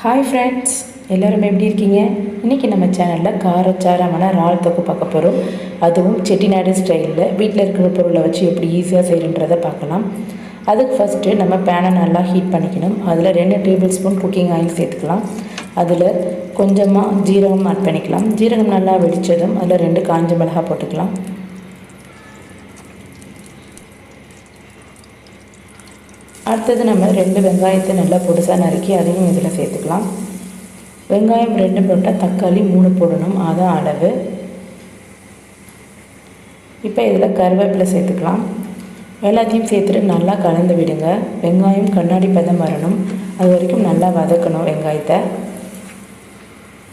Hi friends, எல்லோரும் எப்படி இருக்கீங்க? இன்றைக்கி நம்ம சேனலில் காரச்சாரமான இறால் தொக்கு பார்க்க போகிறோம். அதுவும் செட்டிநாடு ஸ்டைலில் வீட்டில் இருக்கிற பொருளை வச்சு எப்படி ஈஸியாக செய்யணுன்றதை பார்க்கலாம். அதுக்கு ஃபஸ்ட்டு நம்ம பேனை நல்லா ஹீட் பண்ணிக்கணும். அதில் 2 டேபிள் ஸ்பூன் குக்கிங் ஆயில் சேர்த்துக்கலாம். அதில் கொஞ்சமாக ஜீரகம் ஆட் பண்ணிக்கலாம். ஜீரகம் நல்லா வெடித்ததும் அதில் 2 காஞ்ச மிளகாய் போட்டுக்கலாம். அடுத்தது நம்ம 2 வெங்காயத்தை நல்லா பொடிசாக நறுக்கி அதையும் இதில் சேர்த்துக்கலாம். வெங்காயம் 2 போட்டால் தக்காளி 3 போடணும், அதான் அளவு. இப்போ இதில் கருவேப்பிலை சேர்த்துக்கலாம். எல்லாத்தையும் சேர்த்துட்டு நல்லா கலந்து விடுங்க. வெங்காயம் கண்ணாடி பதம் வரணும், அது வரைக்கும் நல்லா வதக்கணும் வெங்காயத்தை.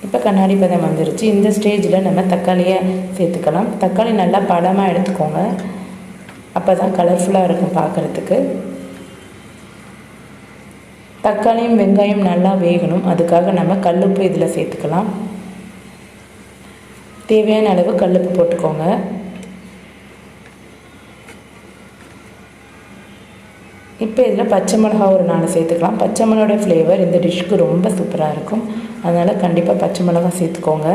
இப்போ கண்ணாடி பதம் வந்துருச்சு. இந்த ஸ்டேஜில் நம்ம தக்காளியை சேர்த்துக்கலாம். தக்காளி நல்லா பழமாக எடுத்துக்கோங்க, அப்போ தான் கலர்ஃபுல்லாக இருக்கும் பார்க்குறதுக்கு. தக்காளியும் வெங்காயம் நல்லா வேகணும், அதுக்காக நம்ம கல்லுப்பு இதில் சேர்த்துக்கலாம். தேவையான அளவு கல்லுப்பு போட்டுக்கோங்க. இப்போ இதில் பச்சை மிளகா ஒரு 4 சேர்த்துக்கலாம். பச்சை மிளகாவோட ஃப்ளேவர் இந்த டிஷ்க்கு ரொம்ப சூப்பராக இருக்கும், அதனால் கண்டிப்பாக பச்சை மிளகா சேர்த்துக்கோங்க.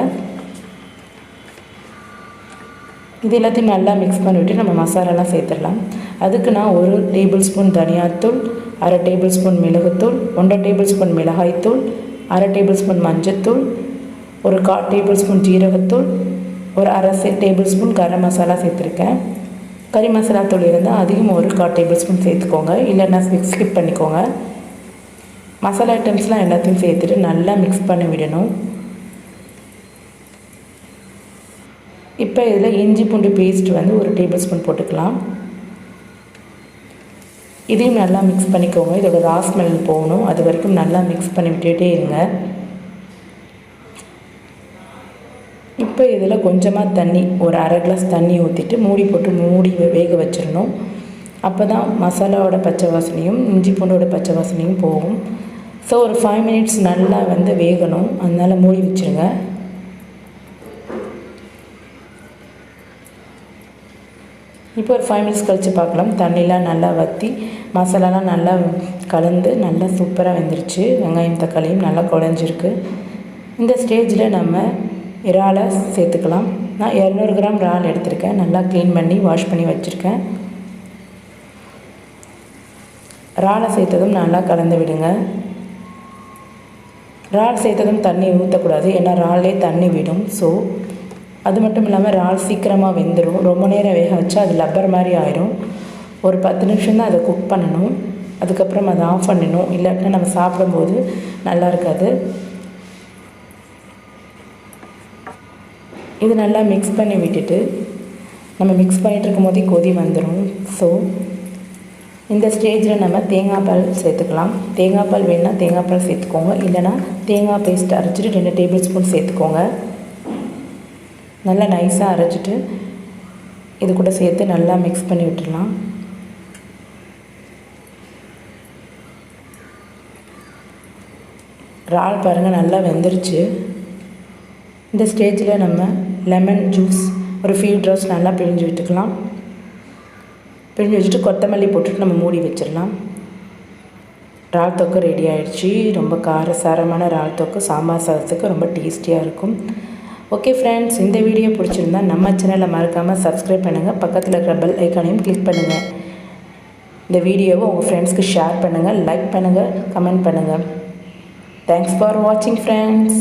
இது எல்லாத்தையும் நல்லா மிக்ஸ் பண்ணிவிட்டு நம்ம மசாலாலாம் சேர்த்துடலாம். அதுக்கு நான் 1 டேபிள் ஸ்பூன் தனியாத்தூள், 1/2 டேபிள் ஸ்பூன் மிளகுத்தூள், 1/2 டேபிள் ஸ்பூன் மிளகாய்த்தூள், 1/2 டேபிள் ஸ்பூன் மஞ்சத்தூள், ஒரு 1/4 டேபிள் ஸ்பூன் ஜீரகத்தூள், ஒரு 1/2 டேபிள் ஸ்பூன் கரம் மசாலா சேர்த்துருக்கேன். கறி மசாலா தூள் இருந்தால் அதிகம் ஒரு 1/4 டேபிள் ஸ்பூன் சேர்த்துக்கோங்க, இல்லைன்னா ஸ்கிப் பண்ணிக்கோங்க. மசாலா ஐட்டம்ஸ்லாம் எல்லாத்தையும் சேர்த்துட்டு நல்லா மிக்ஸ் பண்ணி விடணும். இப்போ இதில் இஞ்சி பூண்டு பேஸ்ட் வந்து 1 டேபிள் ஸ்பூன் போட்டுக்கலாம். இதையும் நல்லா மிக்ஸ் பண்ணிக்கோங்க. இதோட ரா ஸ்மெல் போகணும், அது வரைக்கும் நல்லா மிக்ஸ் பண்ணி விட்டுட்டே இருங்க. இப்போ இதில் கொஞ்சமாக தண்ணி, ஒரு 1/2 கிளாஸ் தண்ணி ஊற்றிட்டு மூடி போட்டு வேக வச்சிடணும். அப்போ தான் மசாலாவோட பச்சை வாசனையும் இஞ்சி பூண்டோட பச்சை வாசனையும் போகும். ஸோ ஒரு 5 மினிட்ஸ் நல்லா வந்து வேகணும், அதனால் மூடி வச்சுருங்க. இப்போ ஒரு 5 மினிட்ஸ் கழித்து பார்க்கலாம். தண்ணிலாம் நல்லா வற்றி மசாலாலாம் நல்லா கலந்து நல்லா சூப்பராக வெந்துருச்சு. வெங்காயம் தக்காளியும் நல்லா குழஞ்சிருக்கு. இந்த ஸ்டேஜில் நம்ம இறாலை சேர்த்துக்கலாம். நான் 200 கிராம் இறால் எடுத்திருக்கேன். நல்லா க்ளீன் பண்ணி வாஷ் பண்ணி வச்சுருக்கேன். இறாலை சேர்த்ததும் நல்லா கலந்து விடுங்க. இறால் சேர்த்ததும் தண்ணி ஊற்றக்கூடாது, ஏன்னா இறாலே தண்ணி விடும். ஸோ அது மட்டும் இல்லாமல் இறால் சீக்கிரமாக வெந்துடும். ரொம்ப நேரம் வேக வச்சா அது லப்பர் மாதிரி ஆயிடும். ஒரு 10 நிமிஷம் தான் அதை குக் பண்ணணும், அதுக்கப்புறம் அதை ஆஃப் பண்ணணும், இல்லாட்டினா நம்ம சாப்பிடும்போது நல்லா இருக்காது. இது நல்லா மிக்ஸ் பண்ணி விட்டுட்டு நம்ம மிக்ஸ் பண்ணிகிட்டு இருக்கும் போதே கொதி வந்துடும். ஸோ இந்த ஸ்டேஜில் நம்ம தேங்காய் பால் சேர்த்துக்கலாம். தேங்காய் பால் வேணுன்னா தேங்காய் பால் சேர்த்துக்கோங்க, இல்லைனா தேங்காய் பேஸ்ட் அரைச்சிட்டு 2 டேபிள் ஸ்பூன் சேர்த்துக்கோங்க. நல்லா நைஸாக அரைச்சிட்டு இது கூட சேர்த்து நல்லா மிக்ஸ் பண்ணி விட்டுடலாம். இறால் பாருங்கள் நல்லா வெந்துருச்சு. இந்த ஸ்டேஜில் நம்ம லெமன் ஜூஸ் ஒரு ஃபியூ ட்ராப்ஸ் நல்லா பிழிஞ்சு விட்டுக்கலாம். பிழிஞ்சு வச்சுட்டு கொத்தமல்லி போட்டுட்டு நம்ம மூடி வச்சிடலாம். இறால் தொக்கு ரெடி ஆகிடுச்சு. ரொம்ப காரசாரமான இறால் தொக்கு சாம்பார் சாதத்துக்கு ரொம்ப டேஸ்டியாக இருக்கும். ஓகே ஃப்ரெண்ட்ஸ், இந்த வீடியோ பிடிச்சிருந்தா நம்ம சேனலை மறக்காமல் சப்ஸ்கிரைப் பண்ணுங்கள். பக்கத்தில் இருக்கிற பெல் ஐக்கானையும் கிளிக் பண்ணுங்கள். இந்த வீடியோவை உங்கள் ஃப்ரெண்ட்ஸ்க்கு ஷேர் பண்ணுங்கள், லைக் பண்ணுங்கள், கமெண்ட் பண்ணுங்கள். தேங்க்ஸ் ஃபார் வாட்சிங் ஃப்ரெண்ட்ஸ்.